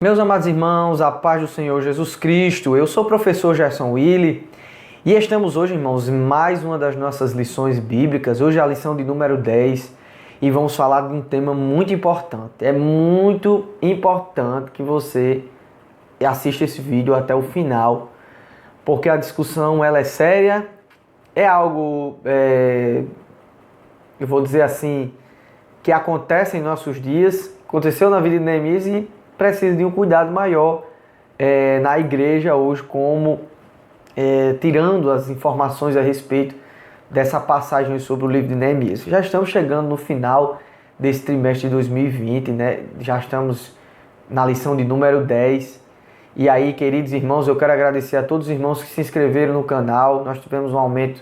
Meus amados irmãos, a paz do Senhor Jesus Cristo, eu sou o professor Gerson Willi e estamos hoje, irmãos, em mais uma das nossas lições bíblicas. Hoje é a lição de número 10 e vamos falar de um tema muito importante. É muito importante que você assista esse vídeo até o final, porque a discussão ela é séria, é algo, eu vou dizer assim, que acontece em nossos dias, aconteceu na vida de Neemias e precisa de um cuidado maior na igreja hoje, como tirando as informações a respeito dessa passagem sobre o livro de Neemias. Já estamos chegando no final desse trimestre de 2020, né? Já estamos na lição de número 10. E aí, queridos irmãos, eu quero agradecer a todos os irmãos que se inscreveram no canal. Nós tivemos um aumento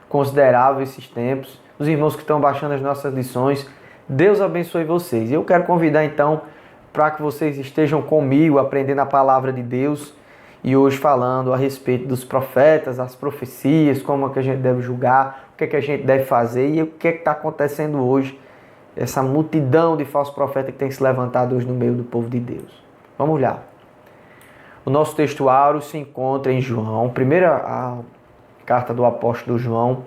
considerável esses tempos. Os irmãos que estão baixando as nossas lições, Deus abençoe vocês. Eu quero convidar então para que vocês estejam comigo aprendendo a palavra de Deus e hoje falando a respeito dos profetas, as profecias, como é que a gente deve julgar, o que é que a gente deve fazer e o que é que está acontecendo hoje, essa multidão de falsos profetas que tem se levantado hoje no meio do povo de Deus. Vamos lá. O nosso textuário se encontra em João, a carta do apóstolo João,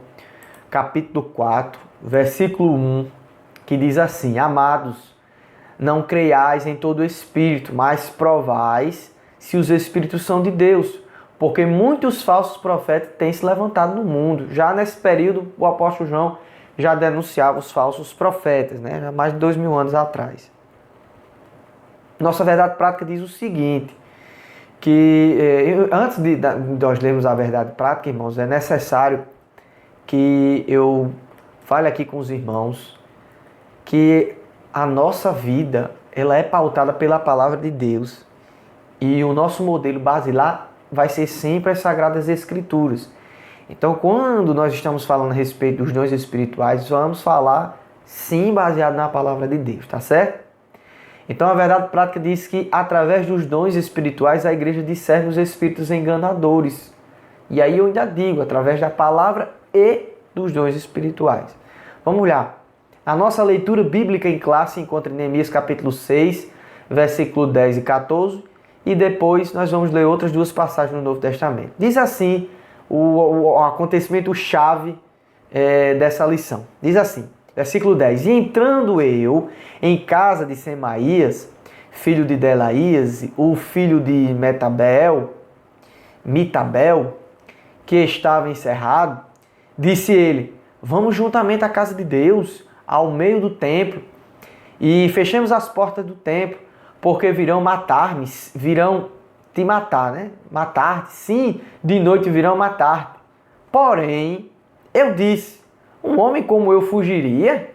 capítulo 4, versículo 1, que diz assim: Amados, não creiais em todo espírito, mas provais se os espíritos são de Deus, porque muitos falsos profetas têm se levantado no mundo. Já nesse período, o apóstolo João já denunciava os falsos profetas, né? Já mais de 2000 anos atrás. Nossa verdade prática diz o seguinte, que antes de nós lermos a verdade prática, irmãos, é necessário que eu fale aqui com os irmãos que a nossa vida ela é pautada pela palavra de Deus e o nosso modelo basilar vai ser sempre as Sagradas Escrituras. Então, quando nós estamos falando a respeito dos dons espirituais, vamos falar sim baseado na palavra de Deus, tá certo? Então, a verdade prática diz que através dos dons espirituais a igreja discerne os espíritos enganadores. E aí eu ainda digo, através da palavra e dos dons espirituais. Vamos lá. A nossa leitura bíblica em classe encontra em Neemias capítulo 6, versículo 10 e 14, e depois nós vamos ler outras duas passagens no Novo Testamento. Diz assim o acontecimento chave dessa lição. Diz assim, versículo 10: E entrando eu em casa de Semaías, filho de Delaías, o filho de Mitabel, que estava encerrado, disse ele: Vamos juntamente à casa de Deus, ao meio do templo, e fechemos as portas do templo, porque virão matar-me, virão te matar, né? Matar-te, sim, de noite virão matar-te. Porém, eu disse: um homem como eu fugiria?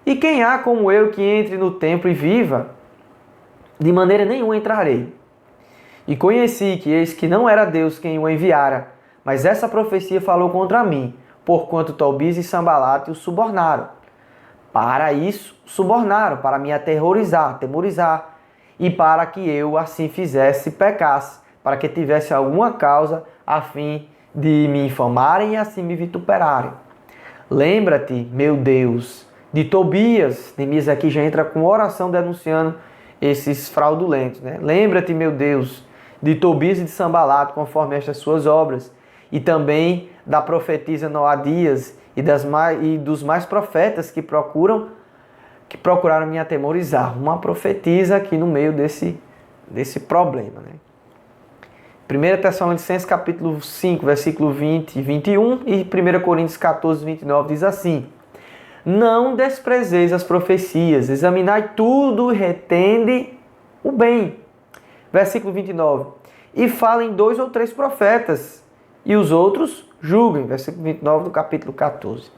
E quem há como eu que entre no templo e viva? De maneira nenhuma entrarei. E conheci que eis que não era Deus quem o enviara, mas essa profecia falou contra mim, porquanto Tobias e Sambalate o subornaram. Para isso, subornaram, para me atemorizar, e para que eu assim fizesse, pecasse, para que tivesse alguma causa a fim de me infamarem e assim me vituperarem. Lembra-te, meu Deus, de Tobias. Neemias aqui já entra com oração denunciando esses fraudulentos, né? Lembra-te, meu Deus, de Tobias e de Sambalate, conforme estas suas obras, e também da profetisa Noadias e dos mais profetas que procuraram me atemorizar. Uma profetisa aqui no meio desse problema, né? 1 Tessalonicenses capítulo 5, versículo 20 e 21 e 1 Coríntios 14, 29 diz assim: Não desprezeis as profecias, examinai tudo e retende o bem. Versículo 29. E falem 2 ou 3 profetas, e os outros julguem. Versículo 29 do capítulo 14.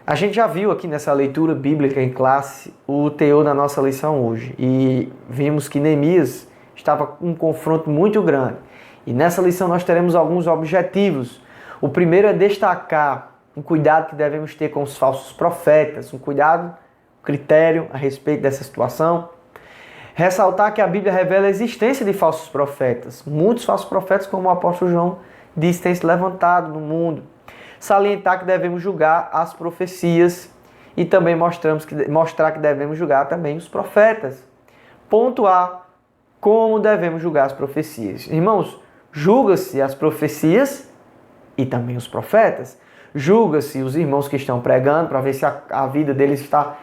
A gente já viu aqui nessa leitura bíblica em classe o teor da nossa lição hoje. E vimos que Neemias estava com um confronto muito grande. E nessa lição nós teremos alguns objetivos. O primeiro é destacar um cuidado que devemos ter com os falsos profetas. Um critério a respeito dessa situação. Ressaltar que a Bíblia revela a existência de falsos profetas. Muitos falsos profetas, como o apóstolo João diz, têm se levantado no mundo. Salientar que devemos julgar as profecias e também mostrar que devemos julgar também os profetas. Pontuar como devemos julgar as profecias. Irmãos, julga-se as profecias e também os profetas. Julga-se os irmãos que estão pregando para ver se a vida deles está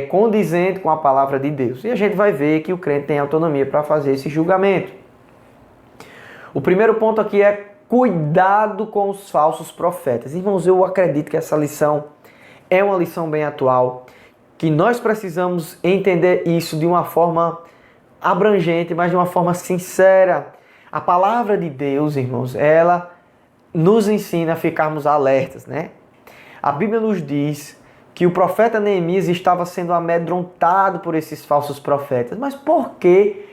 condizente com a palavra de Deus. E a gente vai ver que o crente tem autonomia para fazer esse julgamento. O primeiro ponto aqui é cuidado com os falsos profetas. Irmãos, eu acredito que essa lição é uma lição bem atual, que nós precisamos entender isso de uma forma abrangente, mas de uma forma sincera. A palavra de Deus, irmãos, ela nos ensina a ficarmos alertas, né? A Bíblia nos diz que o profeta Neemias estava sendo amedrontado por esses falsos profetas. Mas por que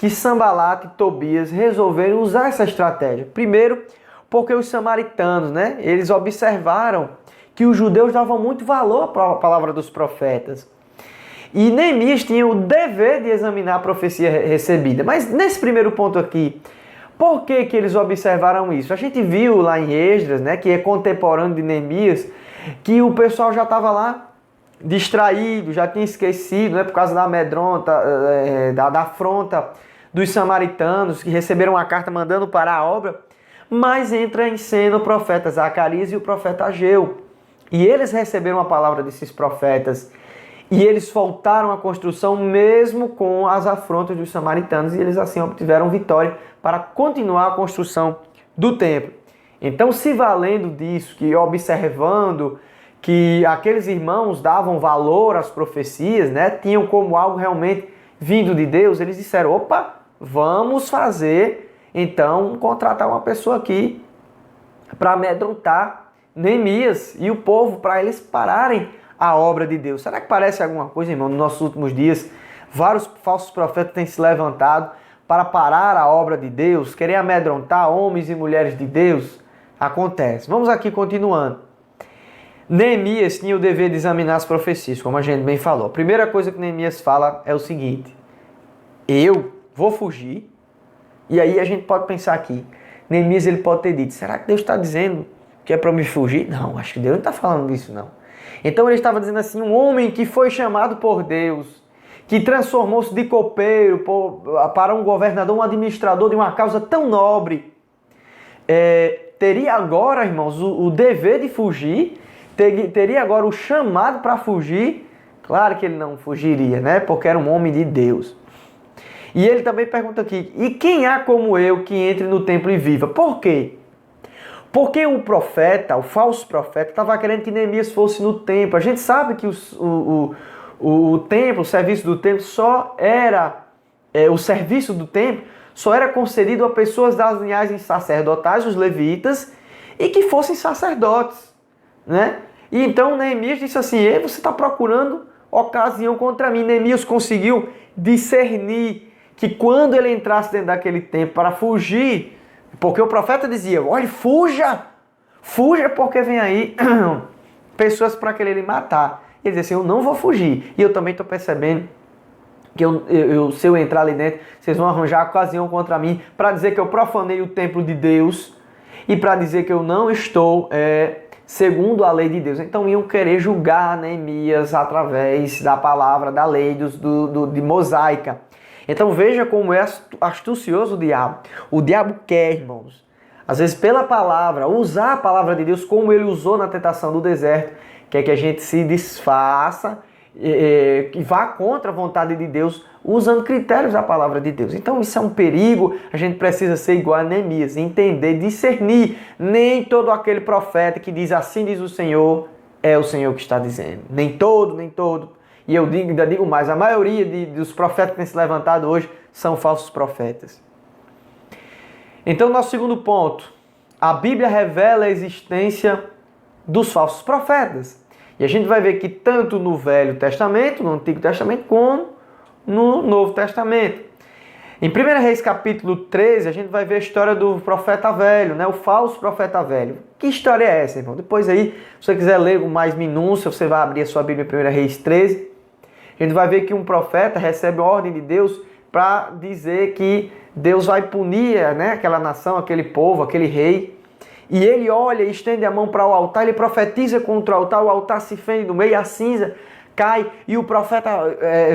Sanbalat e Tobias resolveram usar essa estratégia? Primeiro, porque os samaritanos, né? Eles observaram que os judeus davam muito valor para a palavra dos profetas. E Neemias tinha o dever de examinar a profecia recebida. Mas nesse primeiro ponto aqui, por que eles observaram isso? A gente viu lá em Esdras, né, que é contemporâneo de Neemias, que o pessoal já estava lá distraído, já tinha esquecido, né, por causa da amedronta, da afronta dos samaritanos, que receberam uma carta mandando parar a obra. Mas entra em cena o profeta Zacarias e o profeta Ageu. E eles receberam a palavra desses profetas. E eles voltaram à construção mesmo com as afrontas dos samaritanos. E eles assim obtiveram vitória para continuar a construção do templo. Então, se valendo disso, que observando que aqueles irmãos davam valor às profecias, né, tinham como algo realmente vindo de Deus, eles disseram, opa, vamos fazer, então, contratar uma pessoa aqui para amedrontar Neemias e o povo, para eles pararem a obra de Deus. Será que parece alguma coisa, irmão? Nos nossos últimos dias, vários falsos profetas têm se levantado para parar a obra de Deus, querer amedrontar homens e mulheres de Deus. Acontece. Vamos aqui continuando. Neemias tinha o dever de examinar as profecias, como a gente bem falou. A primeira coisa que Neemias fala é o seguinte: eu vou fugir. E aí a gente pode pensar aqui, Neemias ele pode ter dito, será que Deus está dizendo que é para me fugir? Não, acho que Deus não está falando disso não. Então ele estava dizendo assim, um homem que foi chamado por Deus, que transformou-se de copeiro para um governador, um administrador de uma causa tão nobre, teria agora, irmãos, o dever de fugir, teria agora o chamado para fugir. Claro que ele não fugiria, né? Porque era um homem de Deus. E ele também pergunta aqui, e quem há como eu que entre no templo e viva? Por quê? Porque o profeta, o falso profeta, estava querendo que Neemias fosse no templo. A gente sabe que o templo, o serviço do templo só era, o serviço do templo só era concedido a pessoas das linhagens sacerdotais, os levitas, e que fossem sacerdotes, né? E então Neemias disse assim, você está procurando ocasião contra mim. Neemias conseguiu discernir que quando ele entrasse dentro daquele templo para fugir, porque o profeta dizia, olha, fuja porque vem aí pessoas para quererem matar. Ele dizia assim, eu não vou fugir. E eu também estou percebendo que se eu entrar ali dentro, vocês vão arranjar ocasião contra mim para dizer que eu profanei o templo de Deus e para dizer que eu não estou segundo a lei de Deus. Então iam querer julgar Neemias através da palavra, da lei de mosaica. Então veja como é astucioso o diabo. O diabo quer, irmãos, às vezes pela palavra, usar a palavra de Deus como ele usou na tentação do deserto, quer que a gente se desfaça e vá contra a vontade de Deus, usando critérios da palavra de Deus. Então isso é um perigo, a gente precisa ser igual a Neemias, entender, discernir. Nem todo aquele profeta que diz assim diz o Senhor, é o Senhor que está dizendo. Nem todo. E eu ainda digo mais, a maioria dos profetas que têm se levantado hoje são falsos profetas. Então, nosso segundo ponto, a Bíblia revela a existência dos falsos profetas. E a gente vai ver que tanto no Velho Testamento, no Antigo Testamento, como no Novo Testamento. Em 1 Reis capítulo 13, a gente vai ver a história do profeta velho, né? O falso profeta velho. Que história é essa, irmão? Depois aí, se você quiser ler com mais minúcia, você vai abrir a sua Bíblia em 1 Reis 13. A gente vai ver que um profeta recebe a ordem de Deus para dizer que Deus vai punir, né, aquela nação, aquele povo, aquele rei. E ele olha e estende a mão para o altar, ele profetiza contra o altar se fende no meio, a cinza cai, e o profeta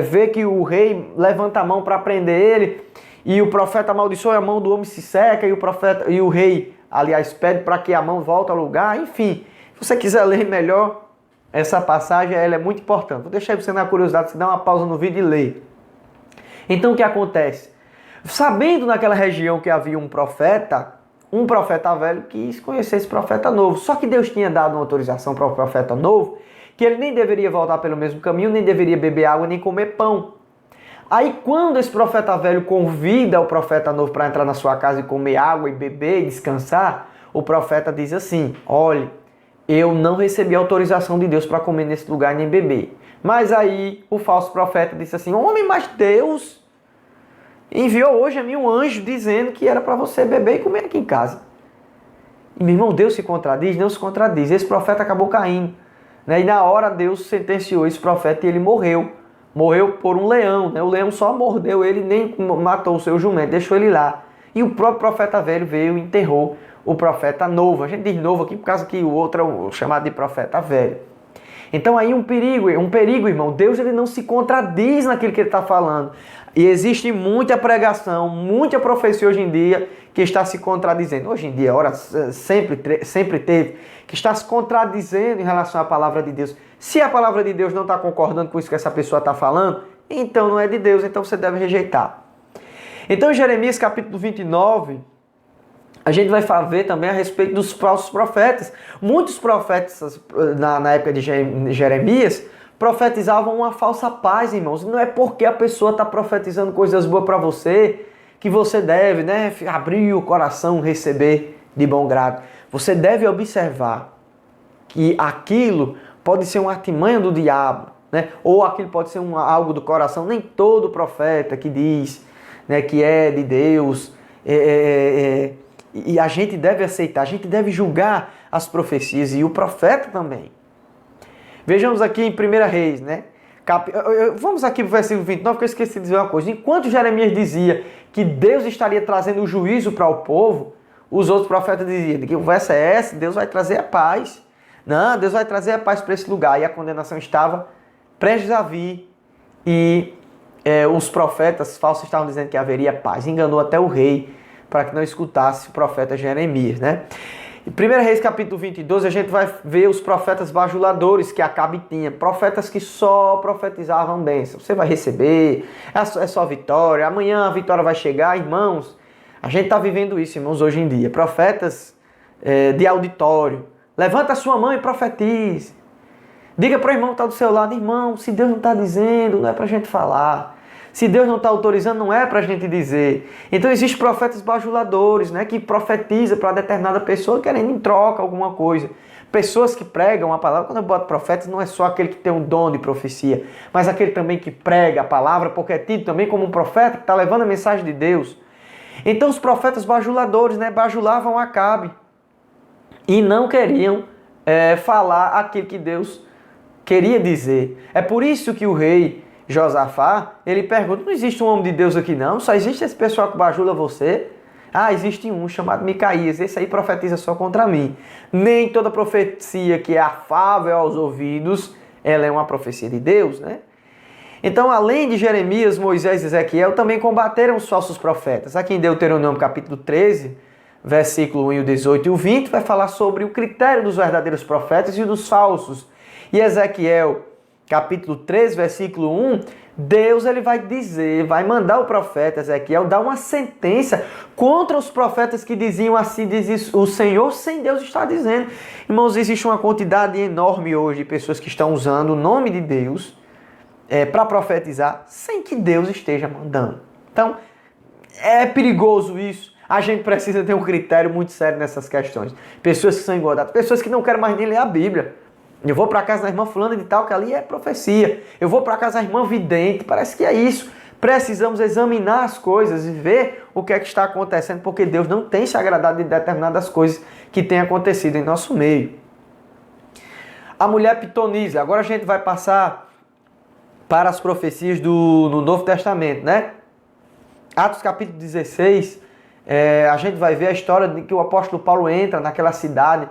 vê que o rei levanta a mão para prender ele, e o profeta amaldiçoa e a mão do homem se seca, e o rei, aliás, pede para que a mão volte ao lugar. Enfim, se você quiser ler melhor essa passagem, ela é muito importante. Vou deixar você na curiosidade, você dá uma pausa no vídeo e lê. Então o que acontece? Sabendo naquela região que havia um profeta velho quis conhecer esse profeta novo. Só que Deus tinha dado uma autorização para o profeta novo, que ele nem deveria voltar pelo mesmo caminho, nem deveria beber água, nem comer pão. Aí quando esse profeta velho convida o profeta novo para entrar na sua casa e comer água e beber e descansar, o profeta diz assim: olhe, eu não recebi autorização de Deus para comer nesse lugar nem beber. Mas aí o falso profeta disse assim: homem, mas Deus enviou hoje a mim um anjo dizendo que era para você beber e comer aqui em casa. E meu irmão, Deus se contradiz? Não se contradiz. Esse profeta acabou caindo, né? E na hora Deus sentenciou esse profeta e ele morreu. Morreu por um leão, né? O leão só mordeu ele, nem matou o seu jumento, deixou ele lá. E o próprio profeta velho veio e enterrou o profeta novo. A gente diz novo aqui por causa que o outro é o chamado de profeta velho. Então aí um perigo, irmão. Deus ele não se contradiz naquilo que ele está falando. E existe muita pregação, muita profecia hoje em dia que está se contradizendo. Hoje em dia, sempre teve, que está se contradizendo em relação à palavra de Deus. Se a palavra de Deus não está concordando com isso que essa pessoa está falando, então não é de Deus, então você deve rejeitar. Então em Jeremias capítulo 29, a gente vai ver também a respeito dos falsos profetas. Muitos profetas na época de Jeremias profetizavam uma falsa paz, irmãos. Não é porque a pessoa está profetizando coisas boas para você que você deve, né, abrir o coração, receber de bom grado. Você deve observar que aquilo pode ser uma artimanha do diabo, né? Ou aquilo pode ser algo do coração. Nem todo profeta que diz, né, que é de Deus, e a gente deve aceitar, a gente deve julgar as profecias e o profeta também. Vejamos aqui em 1 Reis, né? Vamos aqui para o versículo 29, que eu esqueci de dizer uma coisa. Enquanto Jeremias dizia que Deus estaria trazendo o juízo para o povo, os outros profetas diziam que o verso é esse, Deus vai trazer a paz. Não, Deus vai trazer a paz para esse lugar. E a condenação estava prestes a vir. E os profetas falsos estavam dizendo que haveria paz. Enganou até o rei para que não escutasse o profeta Jeremias, né? Em 1 Reis capítulo 22, a gente vai ver os profetas bajuladores que Acabe tinha. Profetas que só profetizavam bênção. Você vai receber, é só vitória, amanhã a vitória vai chegar. Irmãos, a gente está vivendo isso, irmãos, hoje em dia. Profetas de auditório. Levanta a sua mão e profetize. Diga para o irmão que está do seu lado: irmão, se Deus não está dizendo, não é para a gente falar. Se Deus não está autorizando, não é para a gente dizer. Então existem profetas bajuladores, né, que profetizam para determinada pessoa querendo em troca alguma coisa. Pessoas que pregam a palavra. Quando eu boto profetas, não é só aquele que tem um dom de profecia, mas aquele também que prega a palavra, porque é tido também como um profeta que está levando a mensagem de Deus. Então os profetas bajuladores, né, bajulavam Acabe e não queriam falar aquilo que Deus queria dizer. É por isso que o rei Josafá, ele pergunta: não existe um homem de Deus aqui não? Só existe esse pessoal que bajula você? Ah, existe um chamado Micaías, esse aí profetiza só contra mim. Nem toda profecia que é afável aos ouvidos, ela é uma profecia de Deus, né? Então, além de Jeremias, Moisés e Ezequiel, também combateram os falsos profetas. Aqui em Deuteronômio capítulo 13, versículo 1 e o 18 e o 20, vai falar sobre o critério dos verdadeiros profetas e dos falsos. E Ezequiel capítulo 3, versículo 1, Deus ele vai dizer, vai mandar o profeta Ezequiel dar uma sentença contra os profetas que diziam assim, diz o Senhor, sem Deus estar dizendo. Irmãos, existe uma quantidade enorme hoje de pessoas que estão usando o nome de Deus para profetizar sem que Deus esteja mandando. Então, é perigoso isso. A gente precisa ter um critério muito sério nessas questões. Pessoas que são engordadas, pessoas que não querem mais nem ler a Bíblia. Eu vou para casa da irmã fulana de tal, que ali é profecia. Eu vou para casa da irmã vidente, parece que é isso. Precisamos examinar as coisas e ver o que é que está acontecendo, porque Deus não tem se agradado de determinadas coisas que têm acontecido em nosso meio. A mulher pitonisa. Agora a gente vai passar para as profecias no Novo Testamento, né? Atos capítulo 16, a gente vai ver a história de que o apóstolo Paulo entra naquela cidade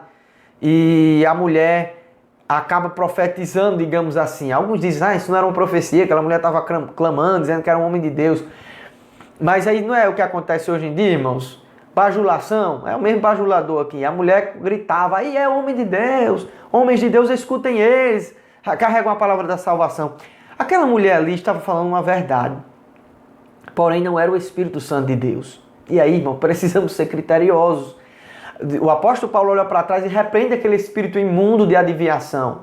e a mulher acaba profetizando, digamos assim. Alguns dizem: isso não era uma profecia, aquela mulher estava clamando, dizendo que era um homem de Deus. Mas aí não é o que acontece hoje em dia, irmãos? Bajulação, é o mesmo bajulador aqui. A mulher gritava, aí é homem de Deus, homens de Deus, escutem eles, carregam a palavra da salvação. Aquela mulher ali estava falando uma verdade, porém não era o Espírito Santo de Deus. E aí, irmão, precisamos ser criteriosos. O apóstolo Paulo olha para trás e repreende aquele espírito imundo de adivinhação.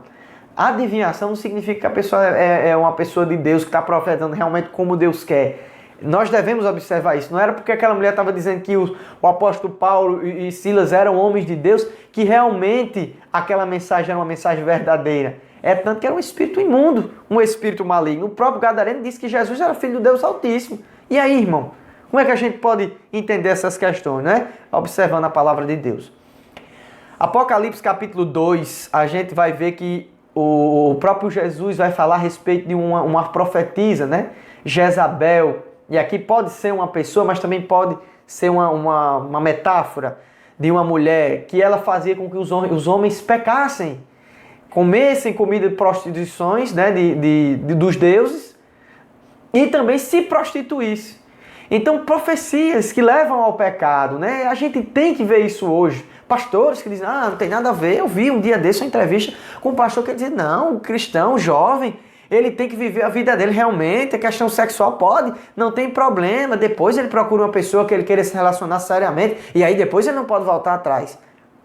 Adivinhação não significa que a pessoa é uma pessoa de Deus que está profetizando realmente como Deus quer. Nós devemos observar isso. Não era porque aquela mulher estava dizendo que o apóstolo Paulo e Silas eram homens de Deus que realmente aquela mensagem era uma mensagem verdadeira. É tanto que era um espírito imundo, um espírito maligno. O próprio Gadareno disse que Jesus era filho do Deus Altíssimo. E aí, irmão? Como é que a gente pode entender essas questões, né? Observando a palavra de Deus. Apocalipse capítulo 2, a gente vai ver que o próprio Jesus vai falar a respeito de uma profetisa, né? Jezabel. E aqui pode ser uma pessoa, mas também pode ser uma metáfora de uma mulher que ela fazia com que os homens pecassem, comessem comida de prostituições, né, dos deuses, e também se prostituísse. Então, profecias que levam ao pecado, né? A gente tem que ver isso hoje. Pastores que dizem, não tem nada a ver. Eu vi um dia desse uma entrevista com um pastor que dizia, não, o cristão, o jovem, ele tem que viver a vida dele realmente, a questão sexual pode, não tem problema. Depois ele procura uma pessoa que ele queira se relacionar seriamente, e aí depois ele não pode voltar atrás.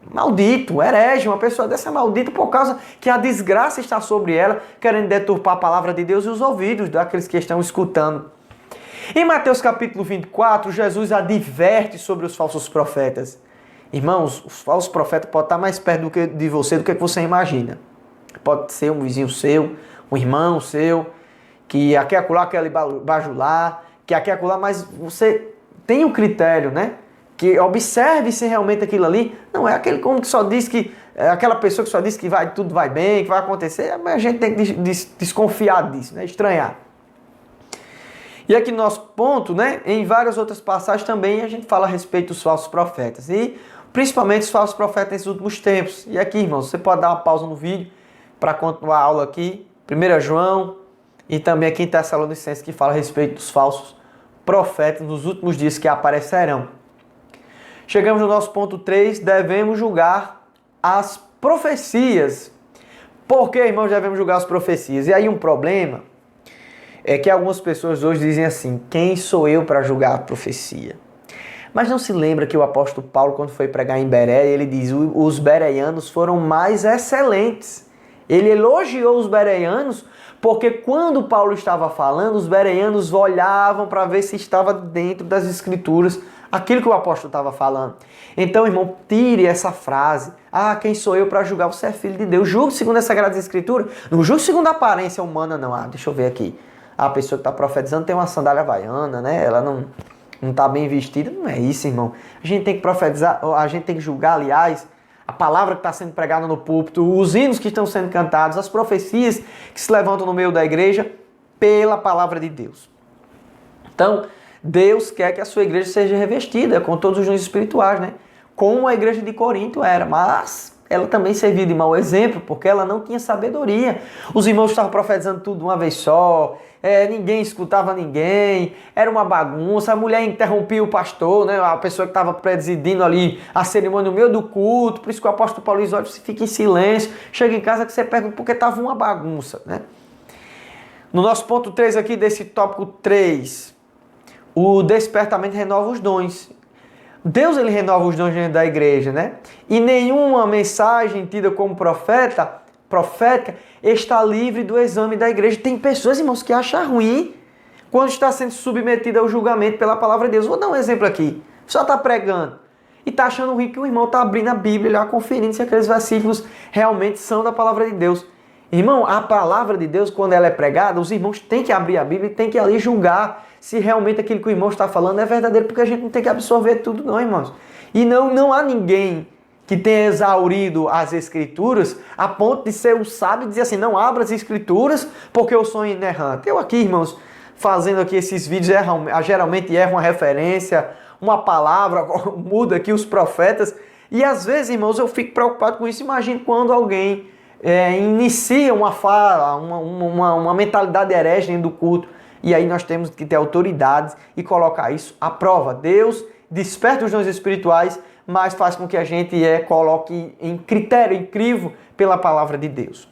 Maldito, herege, uma pessoa dessa é maldita por causa que a desgraça está sobre ela, querendo deturpar a palavra de Deus e os ouvidos daqueles que estão escutando. Em Mateus capítulo 24, Jesus adverte sobre os falsos profetas. Irmãos, os falsos profetas podem estar mais perto de você do que você imagina. Pode ser um vizinho seu, um irmão seu, que aqui e acolá quer lhe bajular, que aqui e acolá, mas você tem um critério, né? Que observe se realmente aquilo ali não é aquele como que só diz que aquela pessoa que só diz que tudo vai bem, que vai acontecer, mas a gente tem que desconfiar disso, né? Estranhar. E aqui no nosso ponto, né? Em várias outras passagens também a gente fala a respeito dos falsos profetas e principalmente os falsos profetas nesses últimos tempos. E aqui, irmãos, você pode dar uma pausa no vídeo para continuar a aula aqui, 1 João e também aqui em Tessalonicenses, que fala a respeito dos falsos profetas nos últimos dias que aparecerão. Chegamos no nosso ponto 3, devemos julgar as profecias. Por que, irmãos, devemos julgar as profecias? E aí um problema é que algumas pessoas hoje dizem assim, quem sou eu para julgar a profecia? Mas não se lembra que o apóstolo Paulo, quando foi pregar em Bereia, ele diz, os bereanos foram mais excelentes. Ele elogiou os bereanos porque quando Paulo estava falando, os bereanos olhavam para ver se estava dentro das escrituras aquilo que o apóstolo estava falando. Então, irmão, tire essa frase. Quem sou eu para julgar? Você é filho de Deus. Julgue segundo essa Sagrada Escritura. Não julgue segundo a aparência humana, não. Deixa eu ver aqui. A pessoa que está profetizando tem uma sandália havaiana, né? Ela não está bem vestida. Não é isso, irmão. A gente tem que profetizar, a gente tem que julgar, aliás, a palavra que está sendo pregada no púlpito, os hinos que estão sendo cantados, as profecias que se levantam no meio da igreja pela palavra de Deus. Então, Deus quer que a sua igreja seja revestida com todos os dons espirituais, né? Como a igreja de Corinto era, mas ela também servia de mau exemplo, porque ela não tinha sabedoria. Os irmãos estavam profetizando tudo de uma vez só, ninguém escutava ninguém, era uma bagunça, a mulher interrompia o pastor, né? A pessoa que estava presidindo ali a cerimônia no meio do culto, por isso que o apóstolo Paulo diz, olha, você fica em silêncio, chega em casa que você pergunta porque estava uma bagunça, né? No nosso ponto 3 aqui, desse tópico 3, o despertamento renova os dons. Deus, ele renova os dons dentro da igreja, né? E nenhuma mensagem tida como profética está livre do exame da igreja. Tem pessoas, irmãos, que acham ruim quando está sendo submetida ao julgamento pela palavra de Deus. Vou dar um exemplo aqui. Só está pregando e está achando ruim que o irmão está abrindo a Bíblia, lá conferindo se aqueles versículos realmente são da palavra de Deus. Irmão, a palavra de Deus, quando ela é pregada, os irmãos têm que abrir a Bíblia e têm que ali julgar se realmente aquilo que o irmão está falando é verdadeiro, porque a gente não tem que absorver tudo não, irmãos. E não há ninguém que tenha exaurido as Escrituras a ponto de ser um sábio e dizer assim, não abra as Escrituras porque eu sou inerrante. Eu aqui, irmãos, fazendo aqui esses vídeos, geralmente erro uma referência, uma palavra, muda aqui os profetas, e às vezes, irmãos, eu fico preocupado com isso. Imagine quando alguém inicia uma fala, uma mentalidade herege dentro do culto. E aí nós temos que ter autoridade e colocar isso à prova. Deus desperta os dons espirituais, mas faz com que a gente coloque em critério, em crivo, pela palavra de Deus.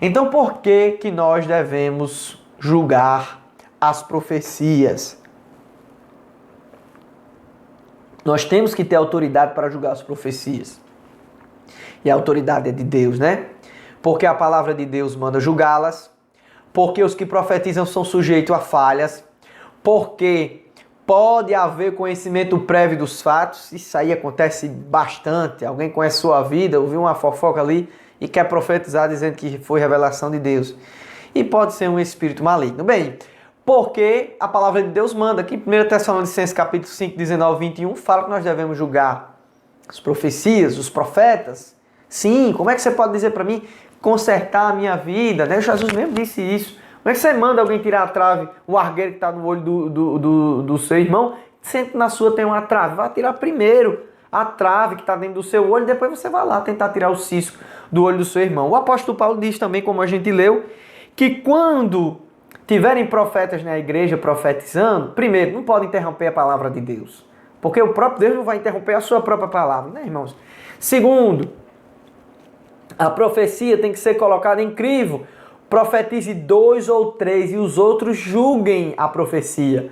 Então, por que que nós devemos julgar as profecias? Nós temos que ter autoridade para julgar as profecias. E a autoridade é de Deus, né? Porque a palavra de Deus manda julgá-las, porque os que profetizam são sujeitos a falhas, porque pode haver conhecimento prévio dos fatos. Isso aí acontece bastante. Alguém conhece sua vida, ouviu uma fofoca ali e quer profetizar dizendo que foi revelação de Deus. E pode ser um espírito maligno. Bem, porque a palavra de Deus manda, aqui em 1 Tessalonicenses capítulo 5, 19 e 21, fala que nós devemos julgar as profecias, os profetas. Sim, como é que você pode dizer para mim consertar a minha vida? Né? Jesus mesmo disse isso. Como é que você manda alguém tirar a trave, o argueiro que está no olho do seu irmão, sendo que na sua tem uma trave? Vá tirar primeiro a trave que está dentro do seu olho, depois você vai lá tentar tirar o cisco do olho do seu irmão. O apóstolo Paulo diz também, como a gente leu, que quando tiverem profetas na igreja profetizando, primeiro, não pode interromper a palavra de Deus, porque o próprio Deus não vai interromper a sua própria palavra, né, irmãos? Segundo, a profecia tem que ser colocada em crivo. Profetize 2 ou 3 e os outros julguem a profecia.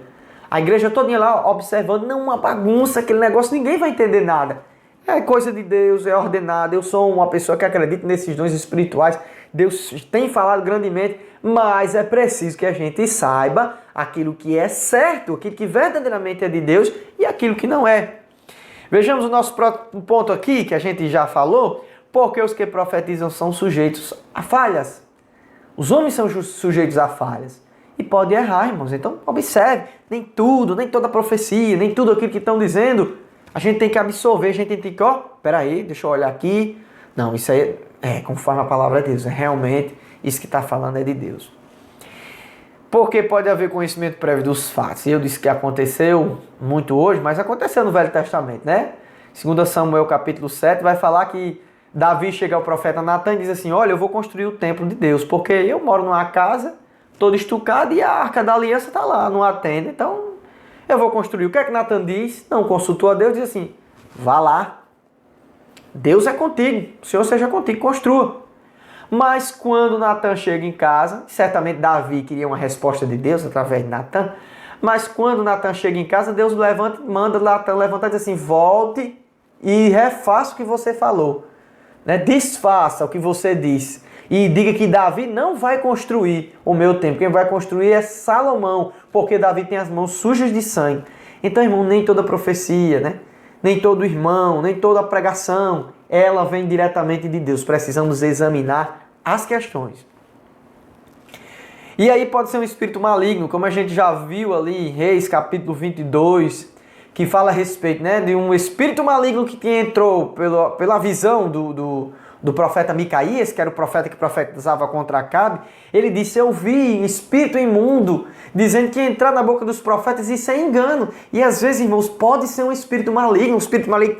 A igreja toda lá observando, não uma bagunça, aquele negócio, ninguém vai entender nada. É coisa de Deus, é ordenado. Eu sou uma pessoa que acredita nesses dons espirituais. Deus tem falado grandemente, mas é preciso que a gente saiba aquilo que é certo, aquilo que verdadeiramente é de Deus e aquilo que não é. Vejamos o nosso próximo ponto aqui, que a gente já falou, porque os que profetizam são sujeitos a falhas. Os homens são sujeitos a falhas. E pode errar, irmãos. Então, observe, nem tudo, nem toda profecia, nem tudo aquilo que estão dizendo, a gente tem que absorver, a gente tem que, peraí, deixa eu olhar aqui. Não, isso aí é conforme a palavra de Deus. É realmente, isso que está falando é de Deus. Porque pode haver conhecimento prévio dos fatos. Eu disse que aconteceu muito hoje, mas aconteceu no Velho Testamento, né? 2 Samuel capítulo 7 vai falar que Davi chega ao profeta Natan e diz assim, olha, eu vou construir o templo de Deus, porque eu moro numa casa toda estucada e a Arca da Aliança está lá, numa tenda, então eu vou construir. O que é que Natan diz? Não consultou a Deus, diz assim, vá lá, Deus é contigo, o Senhor seja contigo, construa. Mas quando Natan chega em casa, certamente Davi queria uma resposta de Deus através de Natan, mas quando Natan chega em casa, Deus manda Natan levantar e diz assim, volte e refaça o que você falou. Desfaça o que você disse e diga que Davi não vai construir o meu templo. Quem vai construir é Salomão, porque Davi tem as mãos sujas de sangue. Então, irmão, nem toda profecia, nem todo irmão, nem toda pregação, ela vem diretamente de Deus. Precisamos examinar as questões. E aí pode ser um espírito maligno, como a gente já viu ali em Reis capítulo 22, que fala a respeito de um espírito maligno que entrou pela visão do profeta Micaías, que era o profeta que profetizava contra Acabe. Ele disse, eu vi espírito imundo, dizendo que entrar na boca dos profetas, isso é engano. E às vezes, irmãos, pode ser um espírito maligno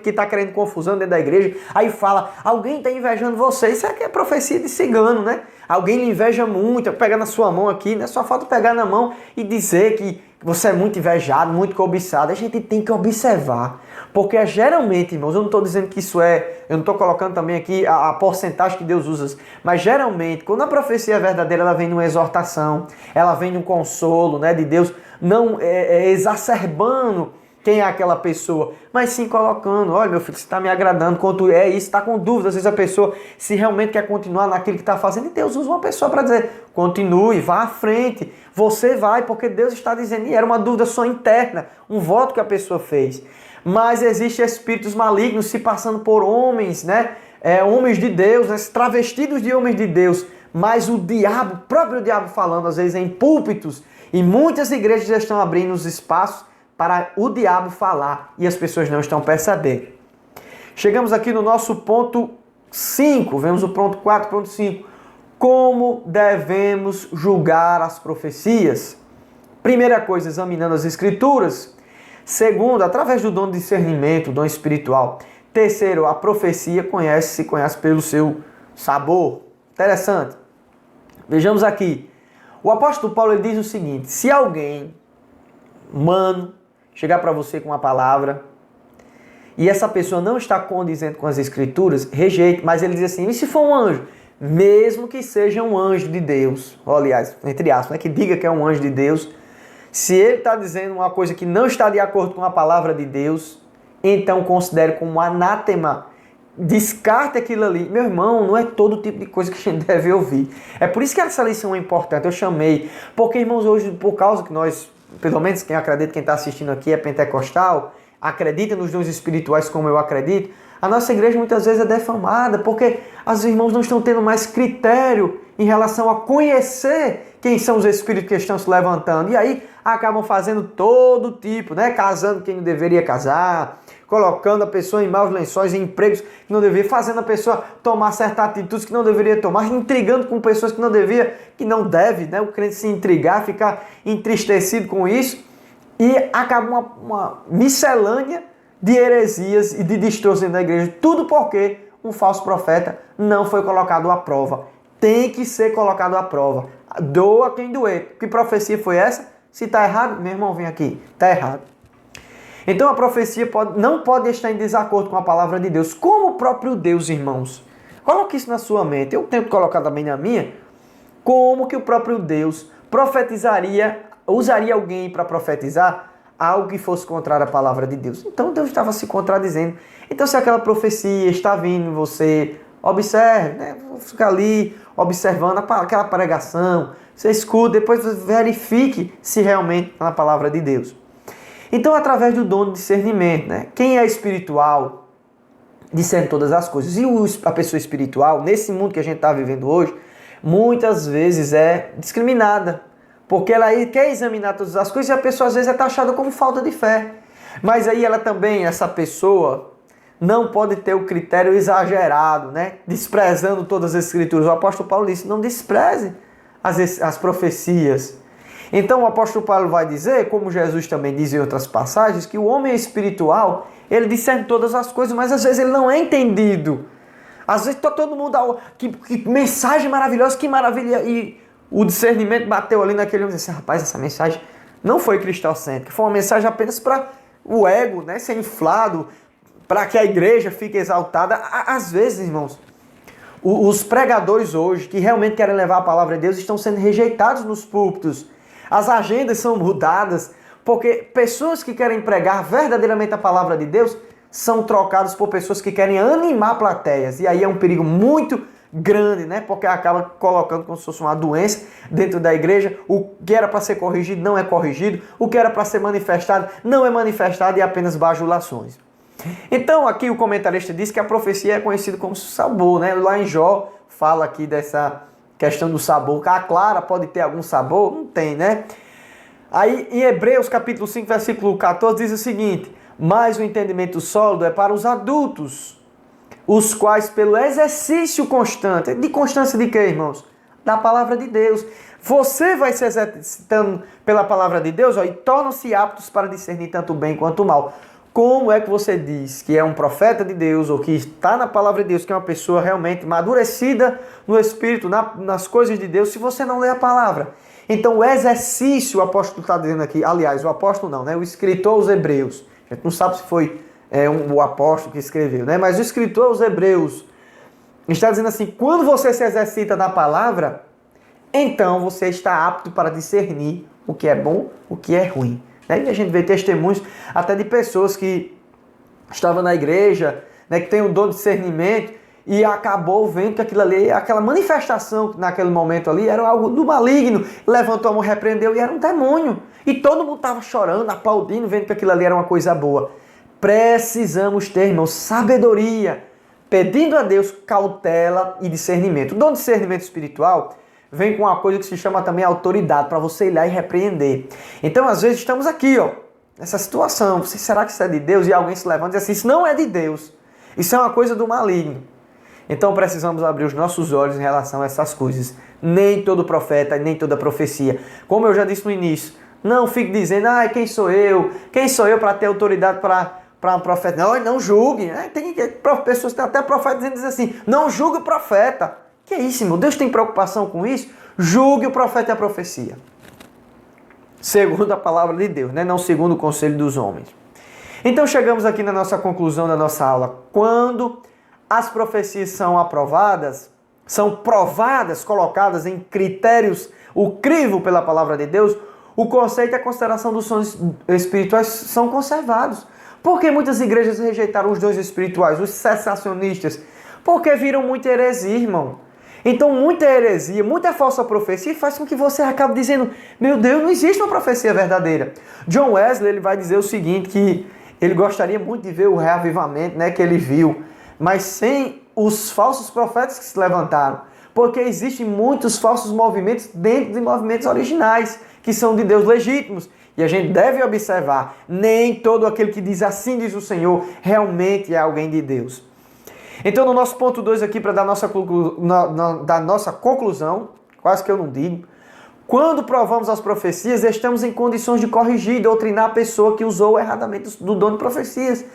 que está querendo confusão dentro da igreja. Aí fala, alguém está invejando você. Isso aqui é profecia de cigano, Alguém lhe inveja muito, pegar na sua mão aqui, só falta pegar na mão e dizer que você é muito invejado, muito cobiçado. A gente tem que observar. Porque geralmente, irmãos, eu não estou dizendo que isso eu não estou colocando também aqui a porcentagem que Deus usa, mas geralmente, quando a profecia é verdadeira, ela vem de uma exortação, ela vem de um consolo, de Deus, não exacerbando quem é aquela pessoa, mas sim colocando, olha meu filho, você está me agradando, quanto é isso, está com dúvida, às vezes a pessoa se realmente quer continuar naquilo que está fazendo, e Deus usa uma pessoa para dizer, continue, vá à frente, você vai, porque Deus está dizendo, e era uma dúvida só interna, um voto que a pessoa fez. Mas existem espíritos malignos se passando por homens, homens de Deus, travestidos de homens de Deus, mas o diabo, o próprio diabo falando, às vezes em púlpitos, e muitas igrejas já estão abrindo os espaços para o diabo falar, e as pessoas não estão percebendo. Chegamos aqui no nosso ponto 5, vemos o ponto 4, ponto 5. Como devemos julgar as profecias? Primeira coisa, examinando as escrituras. Segundo, através do dom de discernimento, dom espiritual. Terceiro, a profecia se conhece pelo seu sabor. Interessante. Vejamos aqui. O apóstolo Paulo ele diz o seguinte: se alguém, humano, chegar para você com uma palavra e essa pessoa não está condizendo com as escrituras, rejeite. Mas ele diz assim: e se for um anjo? Mesmo que seja um anjo de Deus, aliás, entre aspas, que diga que é um anjo de Deus, se ele está dizendo uma coisa que não está de acordo com a palavra de Deus, então considere como anátema. Descarte aquilo ali. Meu irmão, não é todo tipo de coisa que a gente deve ouvir. É por isso que essa lição é importante. Eu chamei, porque, irmãos, hoje, por causa que nós, pelo menos quem acredita, quem está assistindo aqui é pentecostal, acredita nos dons espirituais como eu acredito, a nossa igreja muitas vezes é defamada, porque os irmãos não estão tendo mais critério em relação a conhecer quem são os espíritos que estão se levantando. E aí acabam fazendo todo tipo, né? Casando quem não deveria casar, colocando a pessoa em maus lençóis, em empregos que não deveria, fazendo a pessoa tomar certas atitudes que não deveria tomar, intrigando com pessoas que não devia, que não deve, né? O crente se intrigar, ficar entristecido com isso, e acaba uma miscelânea de heresias e de distorções dentro da igreja. Tudo porque um falso profeta não foi colocado à prova. Tem que ser colocado à prova. Doa quem doer. Que profecia foi essa? Se está errado, meu irmão, vem aqui. Está errado. Então a profecia não pode estar em desacordo com a palavra de Deus. Como o próprio Deus, irmãos. Coloque isso na sua mente. Eu tento colocar também na minha. Como que o próprio Deus profetizaria, usaria alguém para profetizar algo que fosse contrário à palavra de Deus. Então Deus estava se contradizendo. Então se aquela profecia está vindo em você, observe, né? Fica ali observando aquela pregação, você escuta, depois verifique se realmente é na palavra de Deus. Então, através do dom de discernimento, né? Quem é espiritual discerne todas as coisas. E a pessoa espiritual, nesse mundo que a gente está vivendo hoje, muitas vezes é discriminada. Porque ela quer examinar todas as coisas e a pessoa às vezes é taxada como falta de fé. Mas aí ela também, essa pessoa, não pode ter o critério exagerado, né? Desprezando todas as escrituras. O apóstolo Paulo disse: não despreze as profecias. Então o apóstolo Paulo vai dizer, como Jesus também diz em outras passagens, que o homem espiritual, ele discerne todas as coisas, mas às vezes ele não é entendido. Às vezes está todo mundo, que mensagem maravilhosa, que maravilha, e o discernimento bateu ali naquele homem e disse: rapaz, essa mensagem não foi cristocêntrica, foi uma mensagem apenas para o ego, né, ser inflado, para que a igreja fique exaltada. Às vezes, irmãos, os pregadores hoje, que realmente querem levar a palavra de Deus, estão sendo rejeitados nos púlpitos. As agendas são mudadas, porque pessoas que querem pregar verdadeiramente a palavra de Deus são trocadas por pessoas que querem animar plateias. E aí é um perigo muito grande, né? Porque acaba colocando como se fosse uma doença dentro da igreja. O que era para ser corrigido não é corrigido. O que era para ser manifestado não é manifestado, e apenas bajulações. Então aqui o comentarista diz que a profecia é conhecida como sabor, né? Lá em Jó fala aqui dessa questão do sabor. A clara pode ter algum sabor? Não tem, né? Aí em Hebreus capítulo 5, versículo 14 diz o seguinte: mas o entendimento sólido é para os adultos, os quais pelo exercício constante, de constância de quê, irmãos? Da palavra de Deus. Você vai se exercitando pela palavra de Deus, e tornam-se aptos para discernir tanto o bem quanto o mal. Como é que você diz que é um profeta de Deus, ou que está na palavra de Deus, que é uma pessoa realmente amadurecida no Espírito, nas coisas de Deus, se você não lê a palavra? Então o exercício, o apóstolo está dizendo aqui, aliás, o apóstolo não, né? O escritor aos Hebreus, a gente não sabe se foi o apóstolo que escreveu, né? Mas o escritor aos Hebreus está dizendo assim: quando você se exercita na palavra, então você está apto para discernir o que é bom, o que é ruim. E a gente vê testemunhos até de pessoas que estavam na igreja, né, que tem o dom de discernimento, e acabou vendo que aquilo ali, aquela manifestação naquele momento ali, era algo do maligno. Levantou a mão, repreendeu, e era um demônio. E todo mundo estava chorando, aplaudindo, vendo que aquilo ali era uma coisa boa. Precisamos ter, irmãos, sabedoria, pedindo a Deus cautela e discernimento. O dom de discernimento espiritual vem com uma coisa que se chama também autoridade, para você ir lá e repreender. Então, às vezes, estamos aqui, nessa situação. Será que isso é de Deus? E alguém se levanta e diz assim: isso não é de Deus. Isso é uma coisa do maligno. Então, precisamos abrir os nossos olhos em relação a essas coisas. Nem todo profeta, nem toda profecia. Como eu já disse no início, não fique dizendo: quem sou eu? Quem sou eu para ter autoridade para um profeta? Não julgue. Tem pessoas que têm até profeta dizendo assim: não julgue o profeta. Que é isso, irmão? Deus tem preocupação com isso? Julgue o profeta e a profecia. Segundo a palavra de Deus, né? Não segundo o conselho dos homens. Então chegamos aqui na nossa conclusão da nossa aula. Quando as profecias são aprovadas, são provadas, colocadas em critérios, o crivo pela palavra de Deus, o conceito e a consideração dos sons espirituais são conservados. Por que muitas igrejas rejeitaram os dons espirituais, os cessacionistas? Porque viram muita heresia, irmão. Então muita heresia, muita falsa profecia faz com que você acabe dizendo, meu Deus, não existe uma profecia verdadeira. John Wesley ele vai dizer o seguinte, que ele gostaria muito de ver o reavivamento, né, que ele viu, mas sem os falsos profetas que se levantaram. Porque existem muitos falsos movimentos dentro de movimentos originais, que são de Deus legítimos. E a gente deve observar, nem todo aquele que diz assim diz o Senhor, realmente é alguém de Deus. Então no nosso ponto 2 aqui, para dar nossa conclusão, quase que eu não digo, quando provamos as profecias, estamos em condições de corrigir e doutrinar a pessoa que usou erradamente do dom de profecias.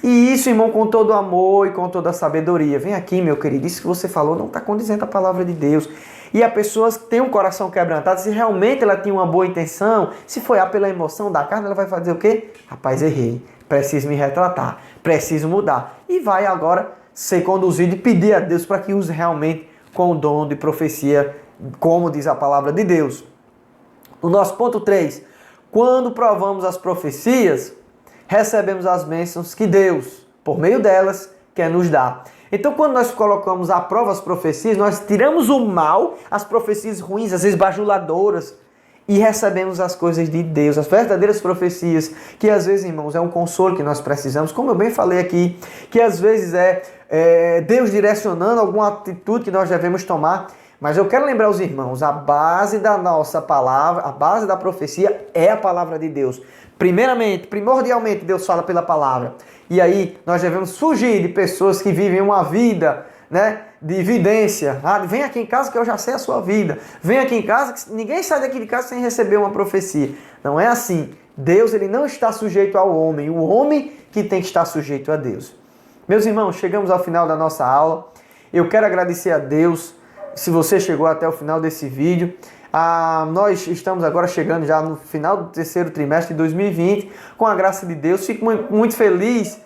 E isso, irmão, com todo amor e com toda a sabedoria. Vem aqui, meu querido, isso que você falou não está condizendo a palavra de Deus. E a pessoa tem um coração quebrantado, se realmente ela tinha uma boa intenção, se foi pela emoção da carne, ela vai fazer o quê? Rapaz, errei, preciso me retratar, preciso mudar. E vai agora ser conduzido e pedir a Deus para que use realmente com o dom de profecia, como diz a palavra de Deus. O nosso ponto 3, quando provamos as profecias, recebemos as bênçãos que Deus, por meio delas, quer nos dar. Então, quando nós colocamos à prova as profecias, nós tiramos o mal, as profecias ruins, as bajuladoras, e recebemos as coisas de Deus, as verdadeiras profecias, que às vezes, irmãos, é um consolo que nós precisamos, como eu bem falei aqui, que às vezes é Deus direcionando alguma atitude que nós devemos tomar. Mas eu quero lembrar os irmãos, a base da nossa palavra, a base da profecia é a palavra de Deus. Primeiramente, primordialmente, Deus fala pela palavra. E aí nós devemos fugir de pessoas que vivem uma vida, né, de evidência. Vem aqui em casa que eu já sei a sua vida. Vem aqui em casa que ninguém sai daqui de casa sem receber uma profecia. Não é assim. Deus ele não está sujeito ao homem. O homem que tem que estar sujeito a Deus. Meus irmãos, chegamos ao final da nossa aula. Eu quero agradecer a Deus se você chegou até o final desse vídeo. Nós estamos agora chegando já no final do terceiro trimestre de 2020. Com a graça de Deus, fico muito feliz.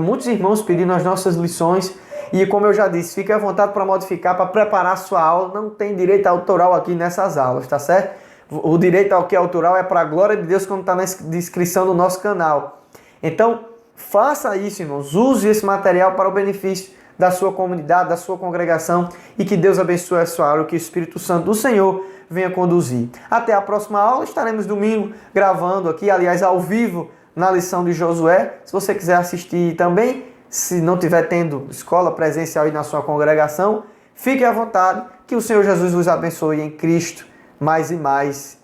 Muitos irmãos pedindo as nossas lições. E como eu já disse, fique à vontade para modificar, para preparar a sua aula. Não tem direito autoral aqui nessas aulas, tá certo? O direito ao que é autoral é para a glória de Deus, como está na descrição do nosso canal. Então, faça isso, irmãos. Use esse material para o benefício da sua comunidade, da sua congregação. E que Deus abençoe a sua aula, que o Espírito Santo do Senhor venha conduzir. Até a próxima aula. Estaremos domingo gravando aqui, aliás, ao vivo, na lição de Josué. Se você quiser assistir também, se não estiver tendo escola presencial aí na sua congregação, fique à vontade, que o Senhor Jesus vos abençoe em Cristo mais e mais.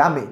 Amém.